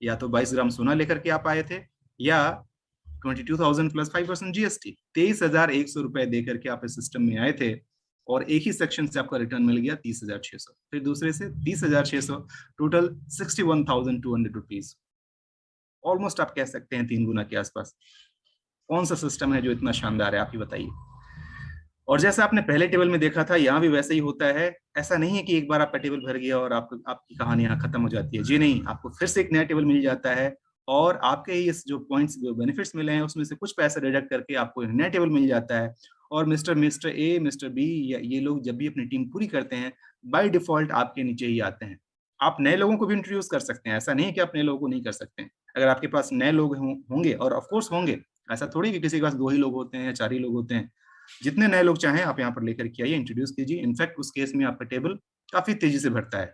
Speaker 1: या तो 22 ग्राम सोना लेकर के आप आए थे, या 22,000 प्लस 5% जीएसटी, 23,100 रुपए देकर के आप इस सिस्टम में आए थे, और एक ही सेक्शन से आपका रिटर्न मिल गया 30,600, फिर दूसरे से 30,600, टोटल 61,200 रुपीज। ऑलमोस्ट आप कह सकते हैं 3 गुना के आसपास। कौन सा सिस्टम है जो इतना शानदार है, आप ही बताइए। और जैसा आपने पहले टेबल में देखा था, यहाँ भी वैसे ही होता है। ऐसा नहीं है कि एक बार आपका टेबल भर गया और आपकी कहानी यहाँ खत्म हो जाती है। जी नहीं, आपको फिर से एक नया टेबल मिल जाता है, और आपके इस जो पॉइंट्स जो बेनिफिट्स मिले हैं उसमें से कुछ पैसे डिडक्ट करके आपको एक नया टेबल मिल जाता है। और मिस्टर ए, मिस्टर बी, या ये लोग जब भी अपनी टीम पूरी करते हैं, बाय डिफॉल्ट आपके नीचे ही आते हैं। आप नए लोगों को भी इंट्रोड्यूस कर सकते हैं, ऐसा नहीं है कि आप नए लोगों को नहीं कर सकते हैं। अगर आपके पास नए लोग होंगे, और ऑफकोर्स होंगे, ऐसा थोड़ी कि किसी के पास 2 ही लोग होते हैं या 4 ही लोग होते हैं। जितने नए लोग चाहें आप यहाँ पर लेकर के आइए, इंट्रोड्यूस कीजिए। इनफैक्ट उस केस में आपका टेबल काफी तेजी से भरता है,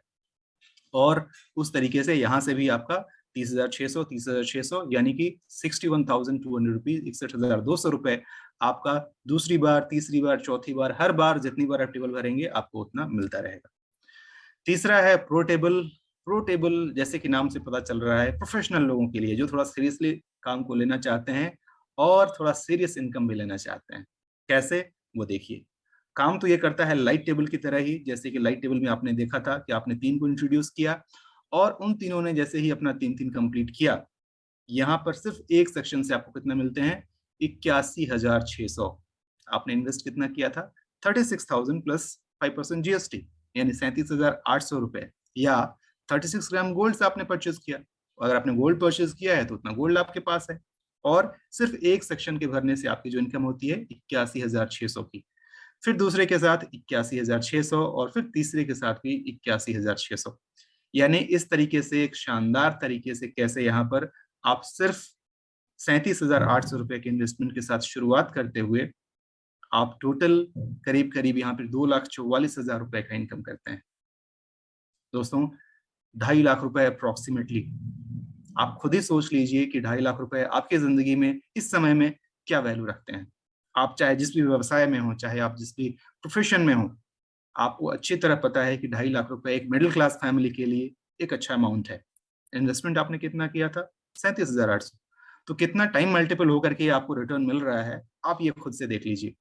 Speaker 1: और उस तरीके से यहाँ से भी आपका 30,600 यानी कि 61,200 रुपीज, 61,200 रुपए आपका दूसरी बार, तीसरी बार, चौथी बार, हर बार जितनी बार आप टेबल भरेंगे आपको उतना मिलता रहेगा। तीसरा है प्रो टेबल। प्रो टेबल जैसे कि नाम से पता चल रहा है, प्रोफेशनल लोगों के लिए, जो थोड़ा सीरियसली काम को लेना चाहते हैं और थोड़ा सीरियस इनकम भी लेना चाहते हैं। कैसे? वो देखिए। काम तो ये करता है लाइट टेबल की तरह ही। जैसे कि लाइट टेबल में आपने देखा था कि आपने 3 को इंट्रोड्यूस किया, और उन तीनों ने जैसे ही अपना 3-3 कंप्लीट किया, यहाँ पर सिर्फ एक सेक्शन से आपको कितना मिलते हैं? 81,600। आपने इन्वेस्ट कितना किया था? 36,000 प्लस 5% जीएसटी, यानी 37,800 रुपए, या 36 ग्राम गोल्ड से आपने परचेज किया। अगर आपने गोल्ड परचेज किया है तो उतना गोल्ड आपके पास है, और सिर्फ एक सेक्शन के भरने से आपकी जो इनकम होती है 81,600 की, फिर दूसरे के साथ 81,600, और फिर तीसरे के साथ भी 81,600। यानी इस तरीके से एक शानदार तरीके से कैसे यहाँ पर आप सिर्फ 37,800 रुपए के इन्वेस्टमेंट के साथ शुरुआत करते हुए आप टोटल करीब करीब यहाँ पे 2,44,000 रुपए का इनकम करते हैं। दोस्तों, 2.5 लाख रुपए अप्रोक्सीमेटली। आप खुद ही सोच लीजिए कि 2.5 लाख रुपए आपके जिंदगी में इस समय में क्या वैल्यू रखते हैं। आप चाहे जिस भी व्यवसाय में हो, चाहे आप जिस भी प्रोफेशन में हो, आपको अच्छी तरह पता है कि 2.5 लाख रुपए एक मिडिल क्लास फैमिली के लिए एक अच्छा अमाउंट है। इन्वेस्टमेंट आपने कितना किया था? 37,800। तो कितना टाइम मल्टीपल होकर के आपको रिटर्न मिल रहा है, आप ये खुद से देख लीजिए।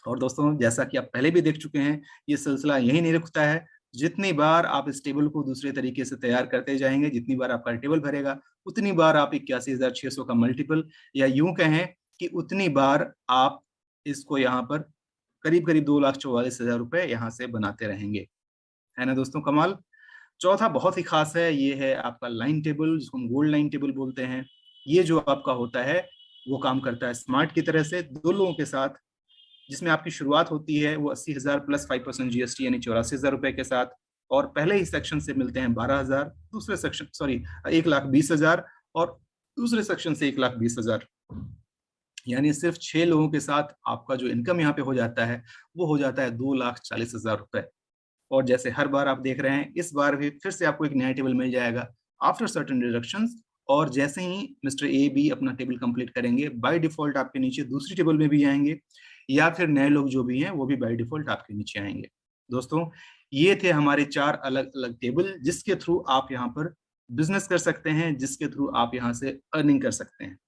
Speaker 1: और दोस्तों, जैसा कि आप पहले भी देख चुके हैं, ये सिलसिला यही नहीं रुकता है। जितनी बार आप इस टेबल को दूसरे तरीके से तैयार करते जाएंगे, जितनी बार आपका टेबल भरेगा, उतनी बार आप 81,600 का मल्टीपल, या यूं कहें कि उतनी बार आप इसको यहाँ पर करीब करीब 2,44,000 रुपए यहाँ से बनाते रहेंगे। है ना दोस्तों, कमाल। चौथा बहुत ही खास है, ये है आपका लाइन टेबल, जिसको हम गोल्ड लाइन टेबल बोलते हैं। ये जो आपका होता है वो काम करता है स्मार्ट की तरह से, 2 लोगों के साथ, जिसमें आपकी शुरुआत होती है वो 80,000 प्लस 5% जीएसटी, यानी 84,000 रुपए के साथ, और पहले ही सेक्शन से मिलते हैं 12,000, दूसरे सेक्शन 1,20,000, और दूसरे सेक्शन से 1,20,000। यानी सिर्फ 6 लोगों के साथ आपका जो इनकम यहाँ पे हो जाता है वो हो जाता है 2,40,000 रुपए। और जैसे हर बार आप देख रहे हैं, इस बार भी फिर से आपको एक नया टेबल मिल जाएगा आफ्टर सर्टेन डिडक्शंस। और जैसे ही मिस्टर ए बी अपना टेबल कंप्लीट करेंगे, बाय डिफॉल्ट आपके नीचे दूसरी टेबल में भी आएंगे, या फिर नए लोग जो भी हैं वो भी बाय डिफॉल्ट आपके नीचे आएंगे। दोस्तों, ये थे हमारे 4 अलग अलग टेबल, जिसके थ्रू आप यहाँ पर बिजनेस कर सकते हैं, जिसके थ्रू आप यहाँ से अर्निंग कर सकते हैं।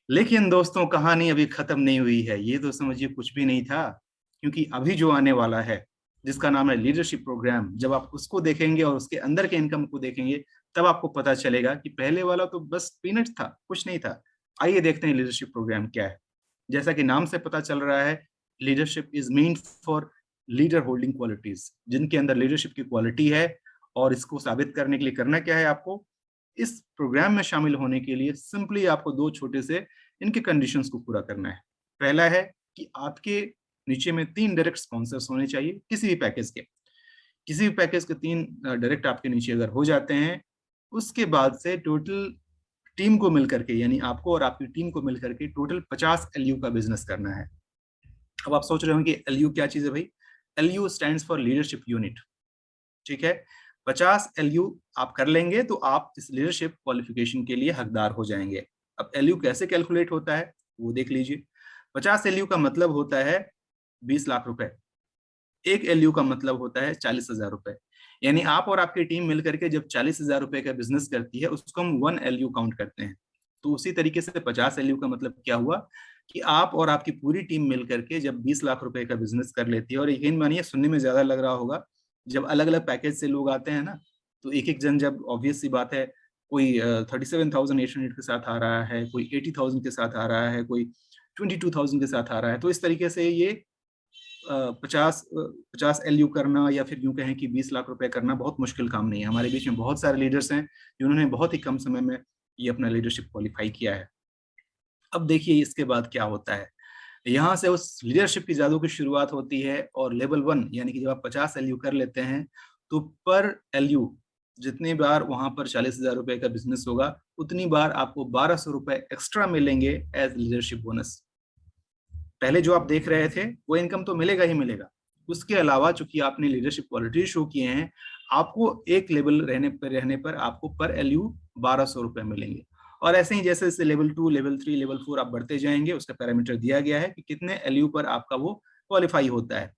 Speaker 1: लेकिन दोस्तों, कहानी अभी खत्म नहीं हुई है। ये तो समझिए कुछ भी नहीं था। क्योंकि अभी जो आने वाला है जिसका नाम है लीडरशिप प्रोग्राम, जब आप उसको देखेंगे और उसके अंदर के इनकम को देखेंगे तब आपको पता चलेगा कि पहले वाला तो बस पीनट था, कुछ नहीं था। आइए देखते हैं लीडरशिप प्रोग्राम क्या है। जैसा कि नाम से पता चल रहा है, leadership is mean for leader holding qualities, जिनके अंदर लीडरशिप की क्वालिटी है। और इसको साबित करने के लिए करना क्या है आपको, इस प्रोग्राम में शामिल होने के लिए सिंपली आपको दो छोटे से इनके कंडीशंस को पूरा करना है। पहला है कि आपके नीचे में 3 डायरेक्ट स्पॉन्सर्स होने चाहिए किसी भी पैकेज के। किसी भी पैकेज के 3 डायरेक्ट आपके नीचे अगर हो जाते हैं, उसके बाद से टोटल टीम को मिलकर के, यानी आपको और आपकी टीम को मिलकर के टोटल 50 एलयू का बिजनेस करना है। अब आप सोच रहे होंगे कि एलयू क्या चीज है भाई? LU stands for leadership unit. ठीक है, 50 एलयू आप कर लेंगे तो आप इस लीडरशिप क्वालिफिकेशन के लिए हकदार हो जाएंगे। अब एलयू कैसे कैलकुलेट होता है वो देख लीजिए। 50 एलयू का मतलब होता है 20 लाख रुपए। एक एलयू का मतलब होता है 40,000 रुपए। यानी आप और आपकी टीम मिलकर के जब 40,000 रुपए का बिजनेस करती है, उसको हम 1 एलयू काउंट करते हैं। तो उसी तरीके से 50 एलयू का मतलब क्या हुआ कि आप और आपकी पूरी टीम मिलकर के जब 20 लाख रुपए का बिजनेस कर लेती है। और यकीन मानिए, सुनने में ज्यादा लग रहा होगा, जब अलग अलग पैकेज से लोग आते हैं ना, तो एक एक जन, जब ऑब्वियस सी बात है, कोई 37,800 के साथ आ रहा है, कोई 80,000 के साथ आ रहा है, कोई 22,000 के साथ आ रहा है। तो इस तरीके से ये 50 एलयू करना, या फिर यूं कहें कि 20 लाख रुपए करना बहुत मुश्किल काम नहीं है। हमारे बीच में बहुत सारे लीडर्स हैं जिन्होंने बहुत ही कम समय में ये अपना लीडरशिप क्वालिफाई किया है। अब देखिए इसके बाद क्या होता है। यहाँ से उस लीडरशिप की जादू की शुरुआत होती है, और लेवल 1 यानी कि जब आप 50 एलयू कर लेते हैं, तो पर एलयू जितनी बार वहां पर 40,000 रुपए का बिजनेस होगा, उतनी बार आपको 1,200 रुपए एक्स्ट्रा मिलेंगे एज लीडरशिप बोनस। पहले जो आप देख रहे थे वो इनकम तो मिलेगा ही मिलेगा, उसके अलावा चूंकि आपने लीडरशिप क्वालिटी शो किए हैं, आपको एक लेवल रहने पर आपको पर एलयू 1,200 रुपए मिलेंगे। और ऐसे ही जैसे जैसे लेवल 2, लेवल 3, लेवल 4 आप बढ़ते जाएंगे, उसका पैरामीटर दिया गया है कि कितने एलयू पर आपका वो क्वालिफाई होता है।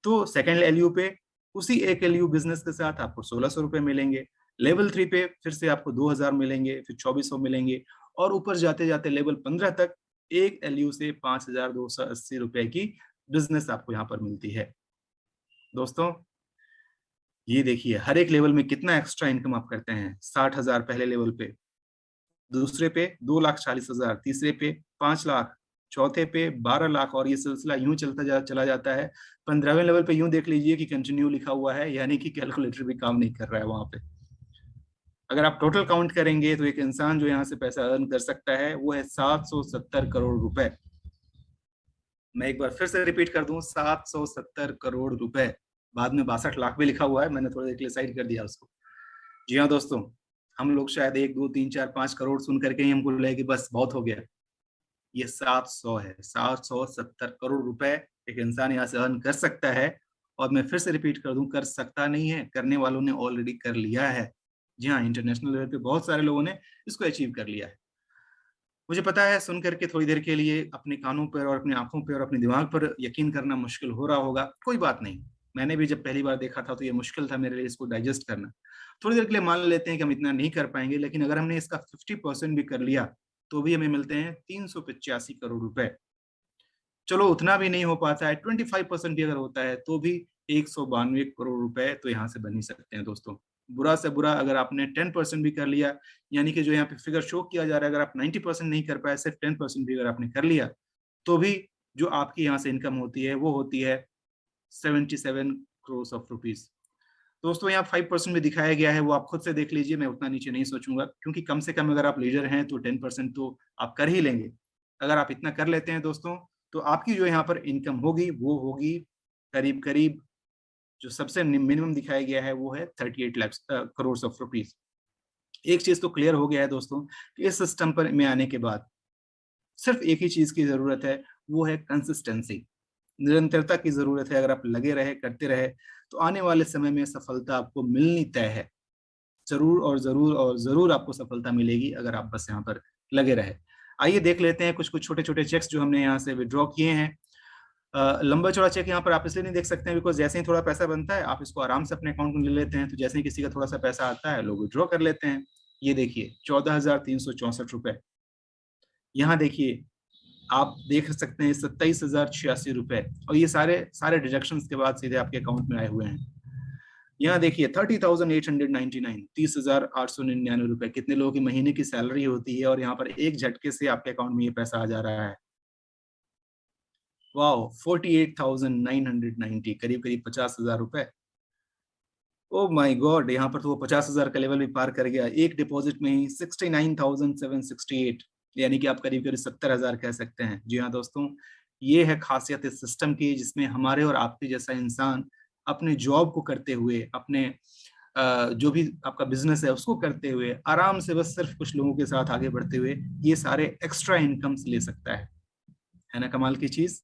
Speaker 1: तो सेकेंड एलयू पे उसी एक एलयू बिजनेस के साथ आपको 1,600 रुपए मिलेंगे। लेवल 3 पे फिर से आपको 2,000 मिलेंगे, फिर 2,400 मिलेंगे, और ऊपर जाते जाते लेवल 15 तक एक एलयू से 5,280 रुपए की बिजनेस आपको यहाँ पर मिलती है। दोस्तों, ये देखिए हर एक लेवल में कितना एक्स्ट्रा इनकम आप करते हैं। 60,000 पहले लेवल पे, दूसरे पे 2,40,000, तीसरे पे 5 लाख, चौथे पे 12 लाख, और ये सिलसिला यूं चला जाता है। 15वें लेवल पे यूं देख लीजिए कि कंटिन्यू लिखा हुआ है, यानी कि कैलकुलेटर भी काम नहीं कर रहा है वहां पे। अगर आप टोटल काउंट करेंगे तो एक इंसान जो यहाँ से पैसा अर्न कर सकता है वो है 770 करोड़ रुपए। मैं एक बार फिर से रिपीट कर दूं, 770 करोड़ रुपए। बाद में 62 लाख भी लिखा हुआ है, मैंने थोड़ा देर साइड कर दिया उसको। जी हाँ दोस्तों, हम लोग शायद 1, 2, 3, 4, 5 करोड़ सुन करके ही हमको लगे कि बस बहुत हो गया। ये 700 है, 770 करोड़ रुपए एक इंसान यहाँ से अर्न कर सकता है। और मैं फिर से रिपीट कर दूं, कर सकता नहीं है, करने वालों ने ऑलरेडी कर लिया है। जी हाँ, इंटरनेशनल लेवल पे बहुत सारे लोगों ने इसको अचीव कर लिया है। मुझे पता है सुन करके थोड़ी देर के लिए अपने कानों पर और अपनी आंखों पर और अपने दिमाग पर यकीन करना मुश्किल हो रहा होगा। कोई बात नहीं, मैंने भी जब पहली बार देखा था तो ये मुश्किल था मेरे लिए इसको डाइजेस्ट करना। थोड़ी देर के लिए मान लेते हैं कि हम इतना नहीं कर पाएंगे, लेकिन अगर हमने इसका 50% भी कर लिया तो भी हमें मिलते हैं 385 करोड़ रुपए। चलो उतना भी नहीं हो पाता है, 25% भी अगर होता है तो भी 192 करोड़ रुपए तो यहाँ से बन ही सकते हैं दोस्तों। बुरा से बुरा अगर आपने 10% भी कर लिया, यानी कि जो यहाँ पे फिगर शो किया जा रहा है, अगर आप 90% नहीं कर पाए, सिर्फ 10% भी अगर आपने कर लिया, तो भी जो आपकी यहाँ से इनकम होती है वो होती है 77 करोड़ ऑफ रुपीज। दोस्तों यहाँ 5% भी दिखाया गया है, वो आप खुद से देख लीजिए, मैं उतना नीचे नहीं सोचूंगा, क्योंकि कम से कम अगर आप लीडर हैं तो 10% तो आप कर ही लेंगे। अगर आप इतना कर लेते हैं दोस्तों, तो आपकी जो यहाँ पर इनकम होगी वो होगी करीब करीब, जो सबसे मिनिमम दिखाया गया है वो है 38 लाख करोड़ ऑफ रुपीज। एक चीज तो क्लियर हो गया है दोस्तों कि इस सिस्टम पर में आने के बाद सिर्फ एक ही चीज की जरूरत है, वो है कंसिस्टेंसी, निरंतरता की जरूरत है। अगर आप लगे रहे, करते रहे, तो आने वाले समय में सफलता आपको मिलनी तय है। जरूर और जरूर और जरूर आपको सफलता मिलेगी अगर आप बस यहाँ पर लगे रहे। आइए देख लेते हैं कुछ कुछ छोटे छोटे चेक्स जो हमने यहाँ से विड्रॉ किए हैं। लंबा चौड़ा चेक यहाँ पर आप इसलिए नहीं देख सकते हैं बिकॉज जैसे ही थोड़ा पैसा बनता है आप इसको आराम से अपने अकाउंट में ले लेते हैं। तो जैसे ही किसी का थोड़ा सा पैसा आता है लोग विड्रॉ कर लेते हैं। ये देखिए 14,364 रुपए। यहाँ देखिए आप देख सकते हैं 27,086 रुपए, और ये सारे सारे डिडक्शन के बाद सीधे आपके अकाउंट में आए हुए हैं। यहाँ देखिए 30,899, 30,899 रुपए, कितने लोगों की महीने की सैलरी होती है, और यहाँ पर एक झटके से आपके अकाउंट में ये पैसा आ जा रहा है। वाओ, 48,990, करीब करीब 50,000 रुपए। ओ माय गॉड, यहाँ पर तो वो 50,000 का लेवल भी पार कर गया एक डिपॉजिट में ही। 69,768, यानी कि आप करीब करीब 70,000 कह सकते हैं। जी हाँ दोस्तों, ये है खासियत इस सिस्टम की, जिसमें हमारे और आपके जैसा इंसान अपने जॉब को करते हुए, अपने जो भी आपका बिजनेस है उसको करते हुए, आराम से बस सिर्फ कुछ लोगों के साथ आगे बढ़ते हुए ये सारे एक्स्ट्रा इनकम्स ले सकता है ना कमाल की चीज।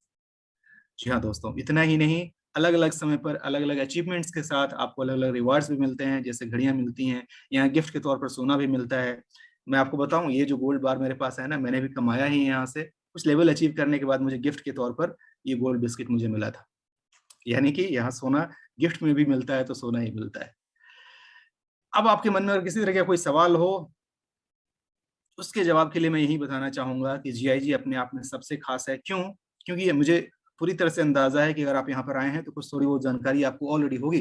Speaker 1: जी हाँ दोस्तों, इतना ही नहीं, अलग अलग समय पर अलग अलग अचीवमेंट्स के साथ आपको अलग अलग रिवार्ड्स भी मिलते हैं, जैसे घड़ियां मिलती हैं, यहाँ गिफ्ट के तौर पर सोना भी मिलता है। मैं आपको बताऊं, ये जो गोल्ड बार मेरे पास है ना, मैंने भी कमाया ही यहाँ से। कुछ लेवल अचीव करने के बाद मुझे गिफ्ट के तौर पर ये गोल्ड बिस्किट मुझे मिला था। यानी कि यहाँ सोना गिफ्ट में भी मिलता है, तो सोना ही मिलता है। अब आपके मन में अगर किसी तरह का कोई सवाल हो, उसके जवाब के लिए मैं यही बताना चाहूंगा कि जीआईजी अपने आप में सबसे खास है। क्यों? क्योंकि ये मुझे पूरी तरह से अंदाजा है कि अगर आप यहाँ पर आए हैं तो कुछ थोड़ी बहुत जानकारी आपको ऑलरेडी होगी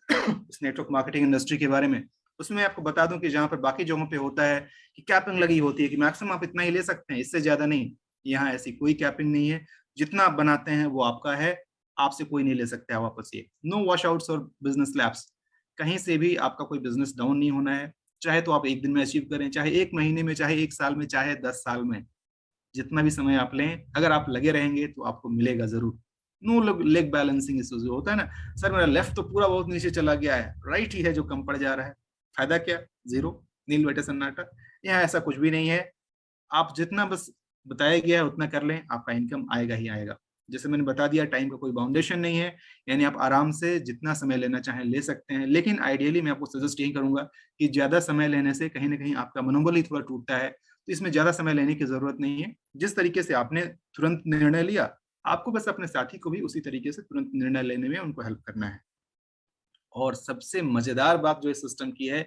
Speaker 1: इस नेटवर्क मार्केटिंग इंडस्ट्री के बारे में। उसमें मैं आपको बता दूं कि जहाँ पर बाकी जगहों पे होता है कि कैपिंग लगी होती है कि मैक्सिमम आप इतना ही ले सकते हैं, इससे ज्यादा नहीं। यहाँ ऐसी कोई कैपिंग नहीं है, जितना आप बनाते हैं वो आपका है, आपसे कोई नहीं ले सकता है वापस। ये नो वॉश आउट्स और बिजनेस लैप्स, कहीं से भी आपका कोई बिजनेस डाउन नहीं होना है। चाहे तो आप एक दिन में अचीव करें, चाहे एक महीने में, चाहे एक साल में, चाहे 10 साल में, जितना भी समय आप लें, अगर आप लगे रहेंगे तो आपको मिलेगा जरूर। नो लेग बैलेंसिंग इश्यूज होता है ना, सर मेरा लेफ्ट तो पूरा बहुत नीचे चला गया है, राइट ही है जो कम पड़ जा रहा है, फायदा क्या? जीरो, नील बेटे सन्नाटा। यहाँ ऐसा कुछ भी नहीं है, आप जितना बस बताया गया है उतना कर लें, आपका इनकम आएगा ही आएगा। जैसे मैंने बता दिया, टाइम का कोई बाउंडेशन नहीं है, यानी आप आराम से जितना समय लेना चाहें ले सकते हैं। लेकिन आइडियली मैं आपको सजेस्ट यही करूंगा कि ज्यादा समय लेने से कहीं ना कहीं आपका मनोबल ही थोड़ा टूटता है, तो इसमें ज्यादा समय लेने की जरूरत नहीं है। जिस तरीके से आपने तुरंत निर्णय लिया, आपको बस अपने साथी को भी उसी तरीके से तुरंत निर्णय लेने में उनको हेल्प करना है। और सबसे मजेदार बात जो इस सिस्टम की है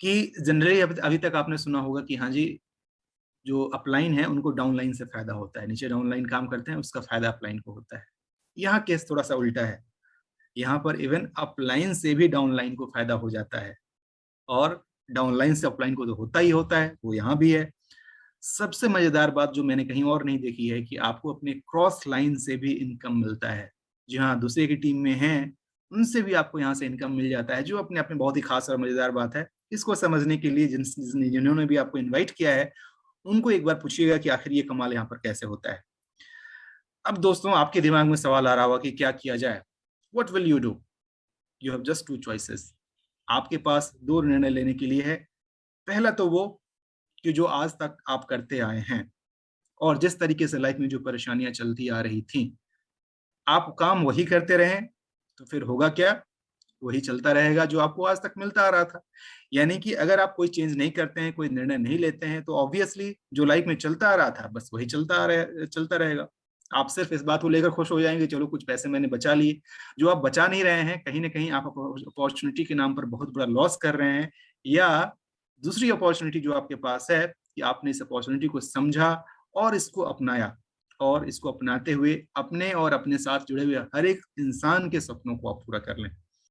Speaker 1: कि जनरली अभी तक आपने सुना होगा कि हाँ जी, जो अपलाइन है उनको डाउनलाइन से फायदा होता है, नीचे डाउनलाइन काम करते हैं उसका फायदा अपलाइन को होता है। यहाँ केस थोड़ा सा उल्टा है, यहाँ पर इवन अपलाइन से भी डाउनलाइन को फायदा हो जाता है, और डाउनलाइन से अपलाइन को तो होता ही होता है, वो यहाँ भी है। सबसे मजेदार बात जो मैंने कहीं और नहीं देखी है कि आपको अपने क्रॉस लाइन से भी इनकम मिलता है। जी हाँ, दूसरे की टीम में हैं, उनसे भी आपको यहाँ से इनकम मिल जाता है, जो अपने आप में बहुत ही खास और मजेदार बात है। इसको समझने के लिए जिन्होंने भी आपको इन्वाइट किया है, उनको एक बार पूछिएगा कि आखिर ये कमाल यहाँ पर कैसे होता है। अब दोस्तों, आपके दिमाग में सवाल आ रहा होगा कि क्या किया जाए, what will you do? You have just two choices. आपके पास दो निर्णय लेने के लिए है। पहला तो वो कि जो आज तक आप करते आए हैं, और जिस तरीके से लाइफ में जो परेशानियां चलती आ रही थी, आप काम वही करते रहें, तो फिर होगा क्या? वही चलता रहेगा जो आपको आज तक मिलता आ रहा था। यानी कि अगर आप कोई चेंज नहीं करते हैं, कोई निर्णय नहीं लेते हैं, तो ऑब्वियसली जो लाइफ में चलता आ रहा था बस वही चलता रहेगा। आप सिर्फ इस बात को लेकर खुश हो जाएंगे, चलो कुछ पैसे मैंने बचा लिए। जो आप बचा नहीं रहे हैं, कहीं ना कहीं आप अपॉर्चुनिटी के नाम पर बहुत बड़ा लॉस कर रहे हैं। या दूसरी अपॉर्चुनिटी जो आपके पास है कि आपने इस अपॉर्चुनिटी को समझा और इसको अपनाया, और इसको अपनाते हुए अपने और अपने साथ जुड़े हुए हर एक इंसान के सपनों को आप पूरा कर लें।